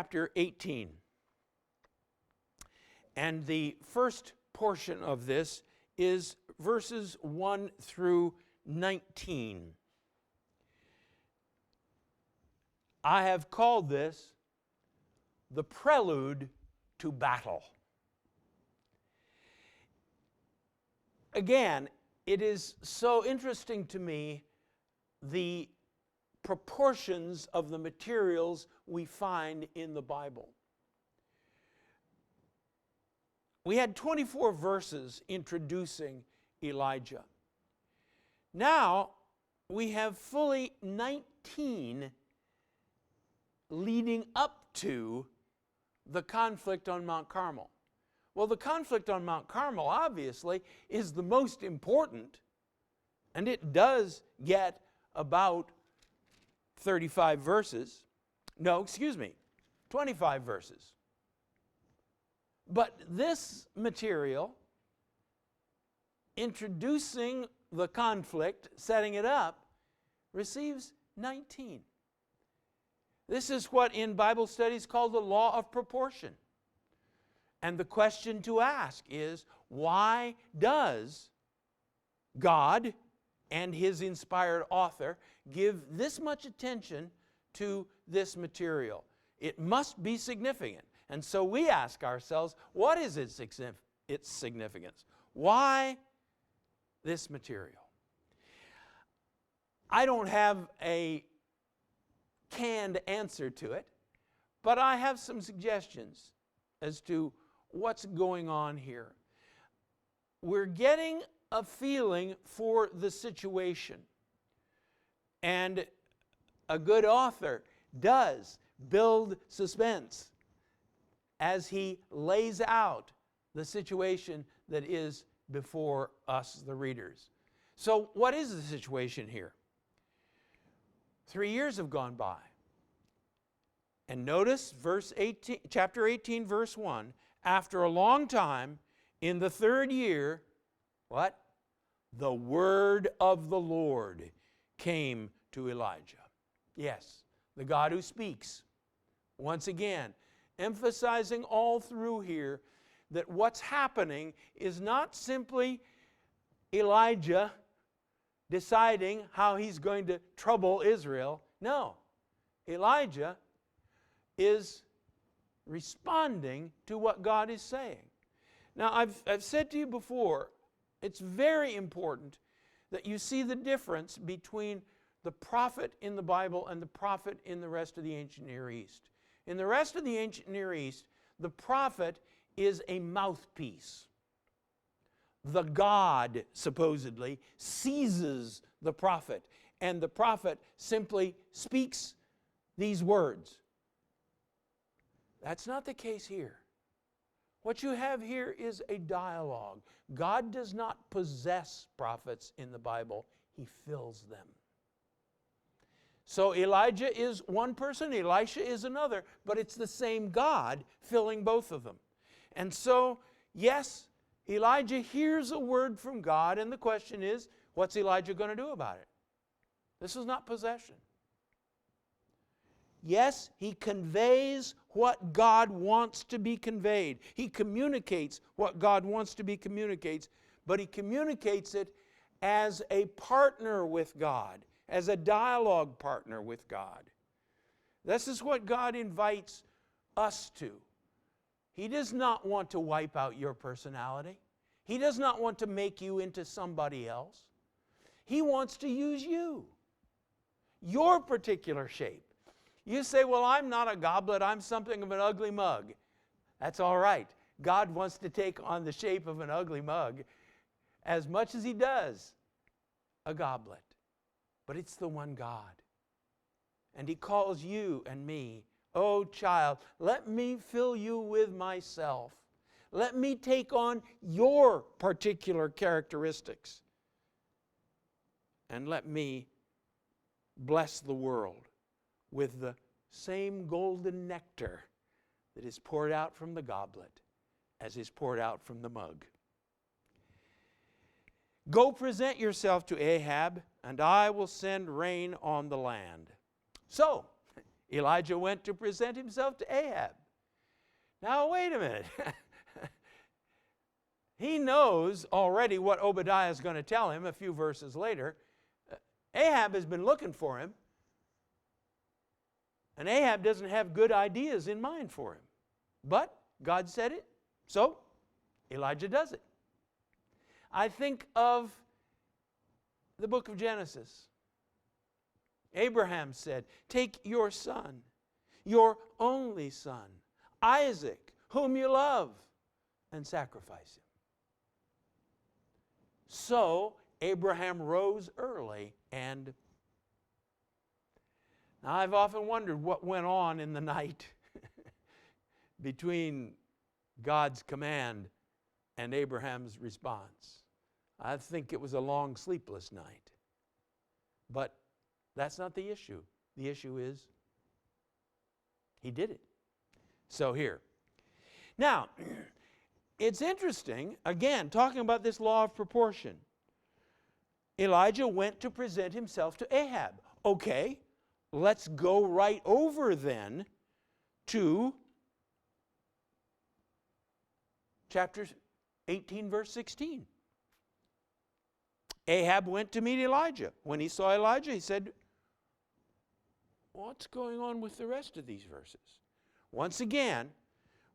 chapter 18. And the first portion of this is verses 1 through 19. I have called this the Prelude to Battle. Again, it is so interesting to me the proportions of the materials we find in the Bible. We had 24 verses introducing Elijah. Now we have fully 19 leading up to the conflict on Mount Carmel. Well, the conflict on Mount Carmel, obviously, is the most important, and it does get about 35 verses. No, excuse me, 25 verses. But this material, introducing the conflict, setting it up, receives 19. This is what in Bible studies called the law of proportion. And the question to ask is, why does God and His inspired author give this much attention to this material? It must be significant. And so we ask ourselves, what is its significance? Why this material? I don't have a canned answer to it, but I have some suggestions as to what's going on here. We're getting a feeling for the situation. And a good author does build suspense as he lays out the situation that is before us, the readers. So what is the situation here? 3 years have gone by. And notice chapter 18, verse 1, after a long time, in the 3rd year, what? The word of the Lord came to Elijah. Yes, the God who speaks. Once again, emphasizing all through here that what's happening is not simply Elijah deciding how he's going to trouble Israel. No, Elijah is responding to what God is saying. Now, I've said to you before, it's very important that you see the difference between the prophet in the Bible and the prophet in the rest of the ancient Near East. In the rest of the ancient Near East, the prophet is a mouthpiece. The God, supposedly, seizes the prophet, and the prophet simply speaks these words. That's not the case here. What you have here is a dialogue. God does not possess prophets in the Bible. He fills them. So Elijah is one person, Elisha is another, but it's the same God filling both of them. And so, yes, Elijah hears a word from God, and the question is, what's Elijah going to do about it? This is not possession. Yes, he conveys what God wants to be conveyed. He communicates what God wants to be communicated, but he communicates it as a partner with God, as a dialogue partner with God. This is what God invites us to. He does not want to wipe out your personality. He does not want to make you into somebody else. He wants to use you, your particular shape. You say, well, I'm not a goblet, I'm something of an ugly mug. That's all right. God wants to take on the shape of an ugly mug as much as He does a goblet. But it's the one God. And He calls you and me, oh child, let me fill you with myself. Let me take on your particular characteristics. And let me bless the world with the same golden nectar that is poured out from the goblet as is poured out from the mug. Go present yourself to Ahab, and I will send rain on the land. So, Elijah went to present himself to Ahab. Now, wait a minute. He knows already what Obadiah is going to tell him a few verses later. Ahab has been looking for him, and Ahab doesn't have good ideas in mind for him. But God said it, so Elijah does it. I think of the book of Genesis. Abraham said, "Take your son, your only son, Isaac, whom you love, and sacrifice him." So Abraham rose early, and now I've often wondered what went on in the night between God's command and Abraham's response. I think it was a long, sleepless night. But that's not the issue. The issue is he did it. So here. Now, it's interesting, again, talking about this law of proportion. Elijah went to present himself to Ahab. Okay, let's go right over then to chapter 18, verse 16. Ahab went to meet Elijah. When he saw Elijah, he said, "What's going on with the rest of these verses?" Once again,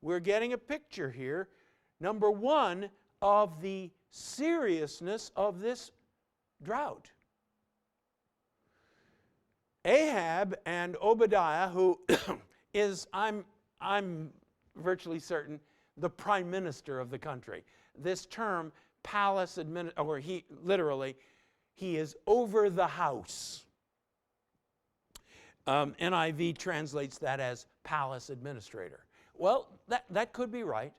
we're getting a picture here, number one, of the seriousness of this drought. Ahab and Obadiah, who is, I'm virtually certain, the prime minister of the country. This term, palace administrator, or he is over the house. NIV translates that as palace administrator. Well, that could be right.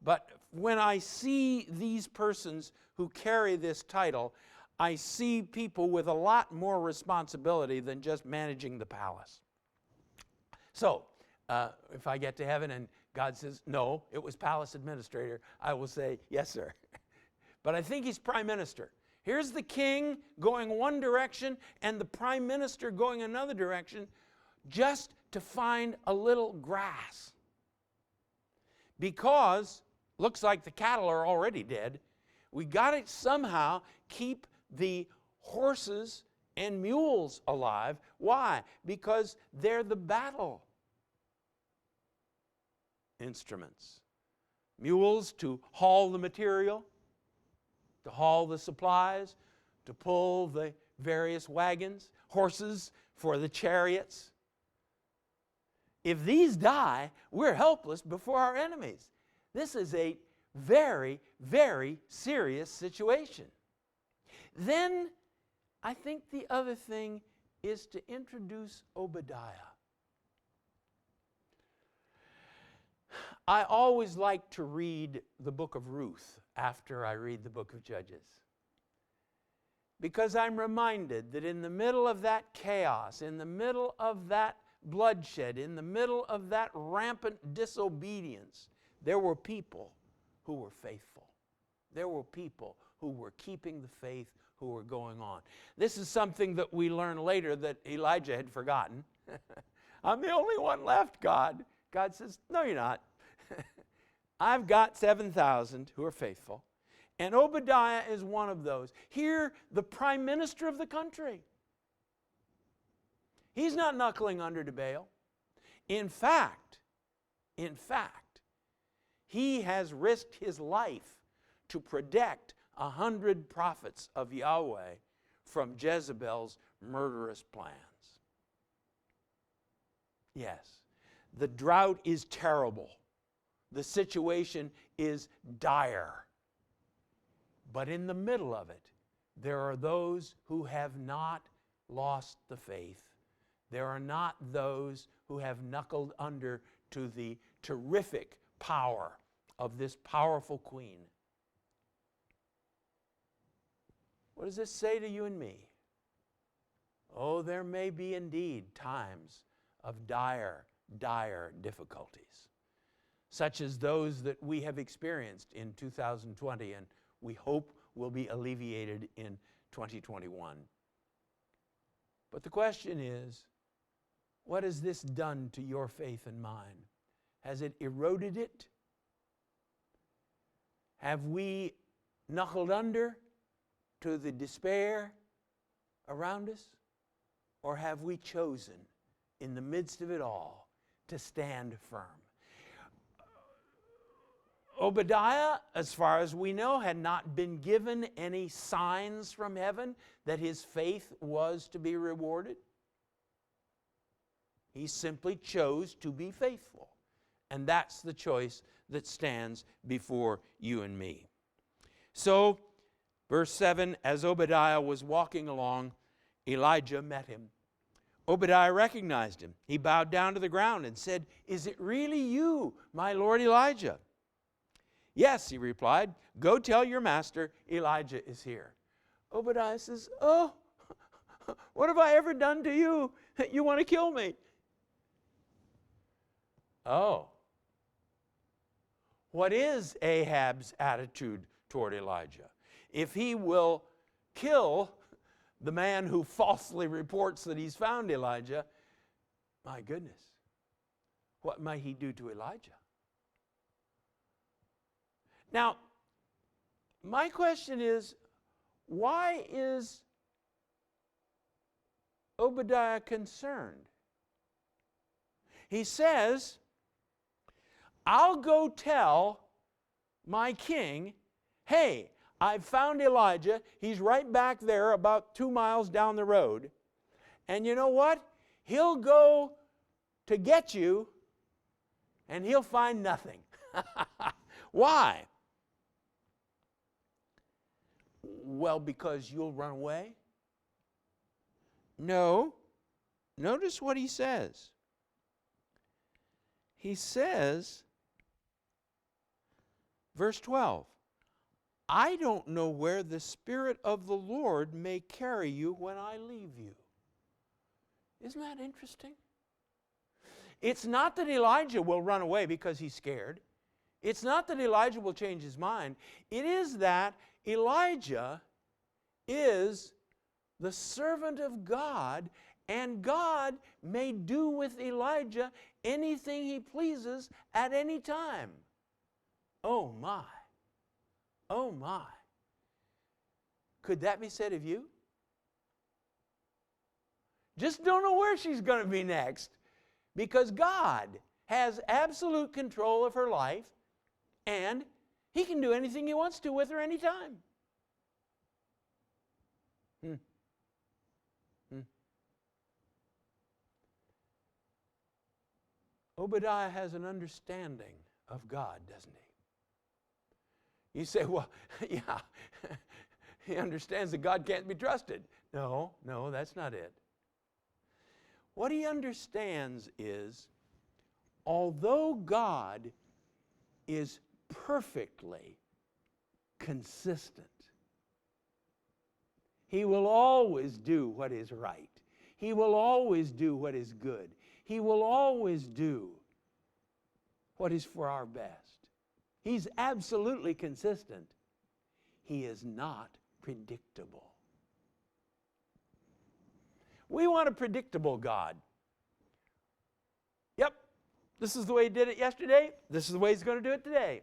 But when I see these persons who carry this title, I see people with a lot more responsibility than just managing the palace. So, if I get to heaven and God says, "No, it was palace administrator," I will say, "Yes, sir." But I think he's prime minister. Here's the king going one direction and the prime minister going another direction just to find a little grass. Because looks like the cattle are already dead. We got to somehow keep the horses and mules alive. Why? Because they're the battle instruments. Mules to haul the material, to haul the supplies, to pull the various wagons, horses for the chariots. If these die, we're helpless before our enemies. This is a very, very serious situation. Then, I think the other thing is to introduce Obadiah. I always like to read the book of Ruth after I read the book of Judges, because I'm reminded that in the middle of that chaos, in the middle of that bloodshed, in the middle of that rampant disobedience, there were people who were faithful. There were people who were keeping the faith, who were going on. This is something that we learn later that Elijah had forgotten. "I'm the only one left, God." God says, "No, you're not. I've got 7,000 who are faithful." And Obadiah is one of those. Here, the prime minister of the country. He's not knuckling under to Baal. In fact, he has risked his life to protect 100 prophets of Yahweh from Jezebel's murderous plans. Yes, the drought is terrible. The situation is dire. But in the middle of it, there are those who have not lost the faith. There are not those who have knuckled under to the terrific power of this powerful queen. What does this say to you and me? Oh, there may be indeed times of dire, dire difficulties, such as those that we have experienced in 2020 and we hope will be alleviated in 2021. But the question is, What has this done to your faith and mine? Has it eroded it? Have we knuckled under to the despair around us? Or have we chosen, in the midst of it all, to stand firm? Obadiah, as far as we know, had not been given any signs from heaven that his faith was to be rewarded. He simply chose to be faithful. And that's the choice that stands before you and me. So, verse 7, as Obadiah was walking along, Elijah met him. Obadiah recognized him. He bowed down to the ground and said, "Is it really you, my lord Elijah?" "Yes," he replied. "Go tell your master Elijah is here." Obadiah says, "Oh, what have I ever done to you that you want to kill me?" Oh. What is Ahab's attitude toward Elijah? If he will kill the man who falsely reports that he's found Elijah, my goodness, what might he do to Elijah? Now, my question is, why is Obadiah concerned? He says, "I'll go tell my king, hey, I've found Elijah. He's right back there about 2 miles down the road. And you know what? He'll go to get you, and he'll find nothing." Why? Well, because you'll run away? No. Notice what he says. He says, verse 12, "I don't know where the Spirit of the Lord may carry you when I leave you." Isn't that interesting? It's not that Elijah will run away because he's scared. It's not that Elijah will change his mind. It is that Elijah is the servant of God, and God may do with Elijah anything he pleases at any time. Oh my. Oh my. Could that be said of you? Just don't know where she's going to be next, because God has absolute control of her life, and he can do anything he wants to with her anytime. Obadiah has an understanding of God, doesn't he? You say, well, yeah, he understands that God can't be trusted. No, that's not it. What he understands is, although God is perfectly consistent, he will always do what is right. He will always do what is good. He will always do what is for our best. He's absolutely consistent. He is not predictable. We want a predictable God. Yep, this is the way he did it yesterday. This is the way he's going to do it today.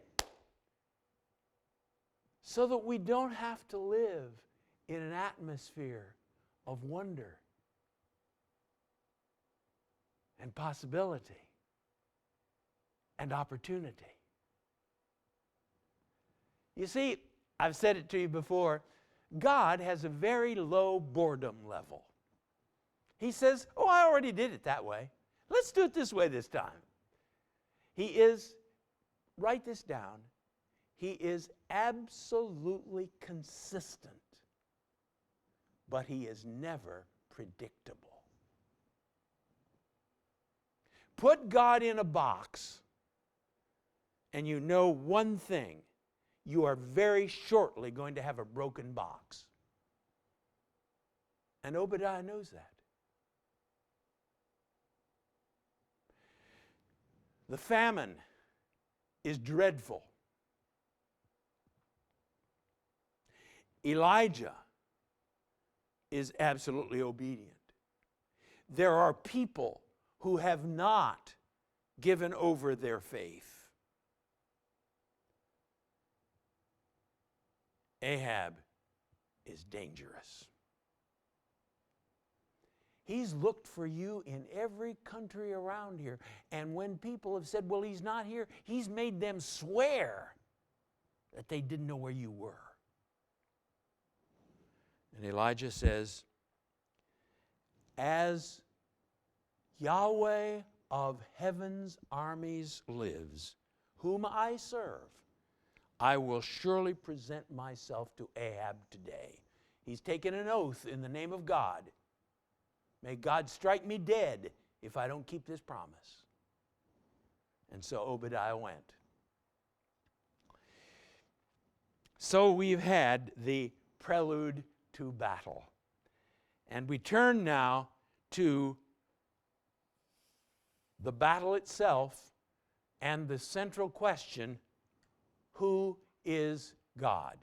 So that we don't have to live in an atmosphere of wonder and possibility and opportunity. You see, I've said it to you before, God has a very low boredom level. He says, oh, I already did it that way. Let's do it this way this time. He is, write this down, he is absolutely consistent, but he is never predictable. Put God in a box, and you know one thing: you are very shortly going to have a broken box. And Obadiah knows that. The famine is dreadful. Elijah is absolutely obedient. There are people who have not given over their faith. Ahab is dangerous. He's looked for you in every country around here. And when people have said, well, he's not here, he's made them swear that they didn't know where you were. And Elijah says, as Yahweh of heaven's armies lives, whom I serve, I will surely present myself to Ahab today. He's taken an oath in the name of God. May God strike me dead if I don't keep this promise. And so Obadiah went. So we've had the prelude to battle. And we turn now to the battle itself and the central question, who is God?